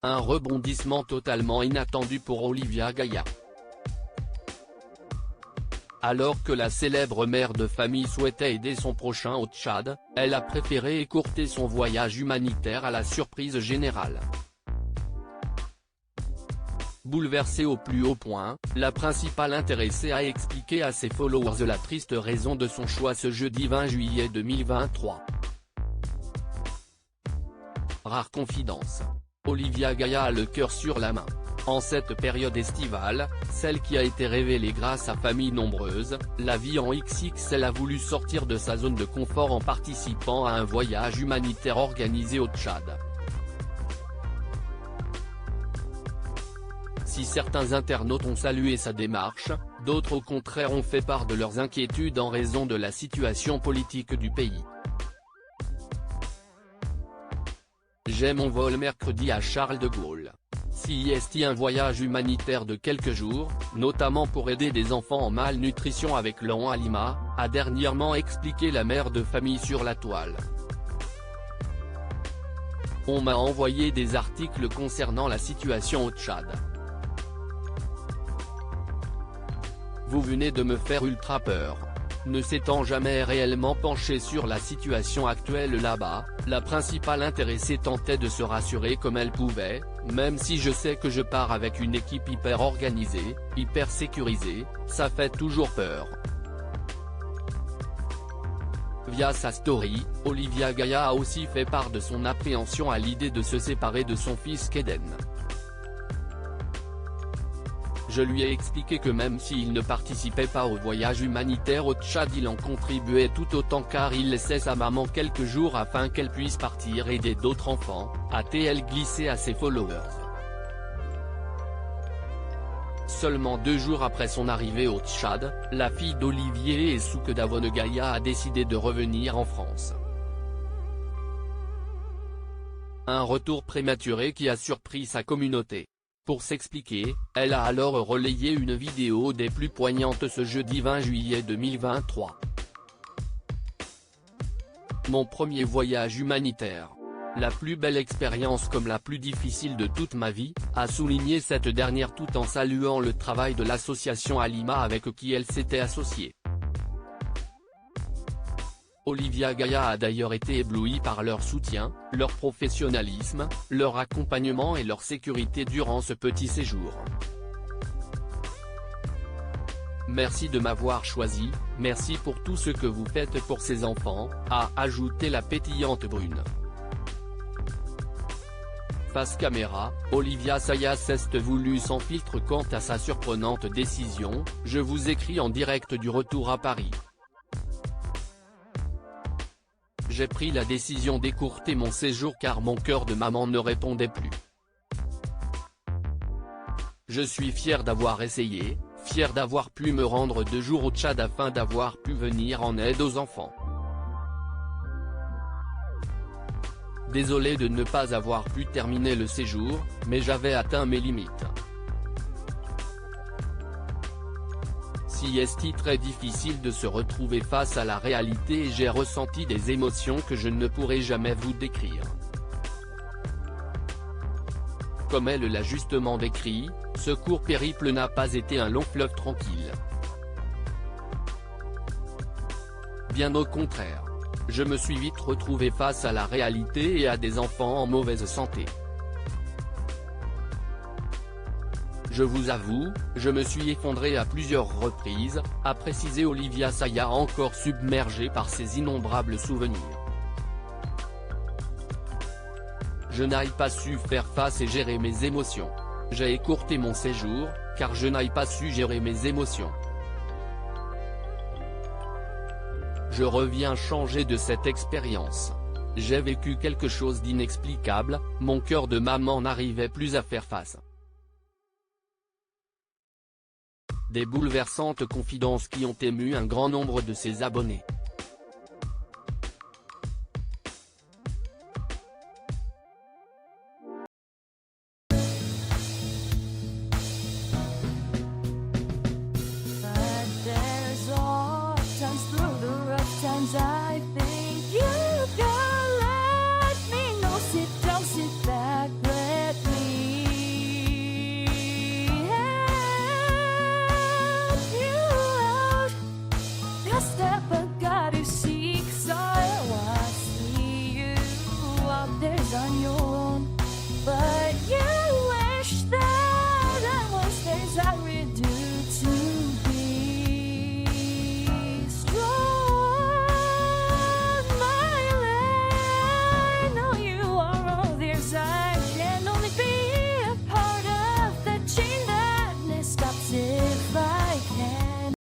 Un rebondissement totalement inattendu pour Olivia Gaya. Alors que la célèbre mère de famille souhaitait aider son prochain au Tchad, elle a préféré écourter son voyage humanitaire à la surprise générale. Bouleversée au plus haut point, la principale intéressée a expliqué à ses followers la triste raison de son choix ce jeudi 20 juillet 2023. Rare confidence. Olivia Gaya a le cœur sur la main. En cette période estivale, celle qui a été révélée grâce à famille nombreuse, la vie en XXL a voulu sortir de sa zone de confort en participant à un voyage humanitaire organisé au Tchad. Si certains internautes ont salué sa démarche, d'autres au contraire ont fait part de leurs inquiétudes en raison de la situation politique du pays. J'ai mon vol mercredi à Charles de Gaulle. Si est un voyage humanitaire de quelques jours, notamment pour aider des enfants en malnutrition avec l'an Halima, a dernièrement expliqué la mère de famille sur la toile. On m'a envoyé des articles concernant la situation au Tchad. Vous venez de me faire ultra peur. Ne s'étant jamais réellement penché sur la situation actuelle là-bas, la principale intéressée tentait de se rassurer comme elle pouvait, même si je sais que je pars avec une équipe hyper organisée, hyper sécurisée, ça fait toujours peur. Via sa story, Olivia Gaya a aussi fait part de son appréhension à l'idée de se séparer de son fils Kaden. Je lui ai expliqué que même s'il ne participait pas au voyage humanitaire au Tchad, il en contribuait tout autant car il laissait sa maman quelques jours afin qu'elle puisse partir aider d'autres enfants, a-t-elle glissé à ses followers. Seulement 2 jours après son arrivée au Tchad, la fille d'Olivier et Souke Davone Gaya a décidé de revenir en France. Un retour prématuré qui a surpris sa communauté. Pour s'expliquer, elle a alors relayé une vidéo des plus poignantes ce jeudi 20 juillet 2023. Mon premier voyage humanitaire. La plus belle expérience comme la plus difficile de toute ma vie, a souligné cette dernière tout en saluant le travail de l'association Halima avec qui elle s'était associée. Olivia Gaya a d'ailleurs été éblouie par leur soutien, leur professionnalisme, leur accompagnement et leur sécurité durant ce petit séjour. Merci de m'avoir choisi, merci pour tout ce que vous faites pour ces enfants, a ajouté la pétillante brune. Face caméra, Olivia Gaya s'est voulu sans filtre quant à sa surprenante décision, je vous écris en direct du retour à Paris. J'ai pris la décision d'écourter mon séjour car mon cœur de maman ne répondait plus. Je suis fier d'avoir essayé, fier d'avoir pu me rendre 2 jours au Tchad afin d'avoir pu venir en aide aux enfants. Désolé de ne pas avoir pu terminer le séjour, mais j'avais atteint mes limites. Si est très difficile de se retrouver face à la réalité et j'ai ressenti des émotions que je ne pourrai jamais vous décrire. Comme elle l'a justement décrit, ce court périple n'a pas été un long fleuve tranquille. Bien au contraire. Je me suis vite retrouvé face à la réalité et à des enfants en mauvaise santé. Je vous avoue, je me suis effondré à plusieurs reprises, a précisé Olivia Gaya encore submergée par ses innombrables souvenirs. Je n'ai pas su faire face et gérer mes émotions. J'ai écourté mon séjour, car je n'ai pas su gérer mes émotions. Je reviens changer de cette expérience. J'ai vécu quelque chose d'inexplicable, mon cœur de maman n'arrivait plus à faire face. Des bouleversantes confidences qui ont ému un grand nombre de ses abonnés. Times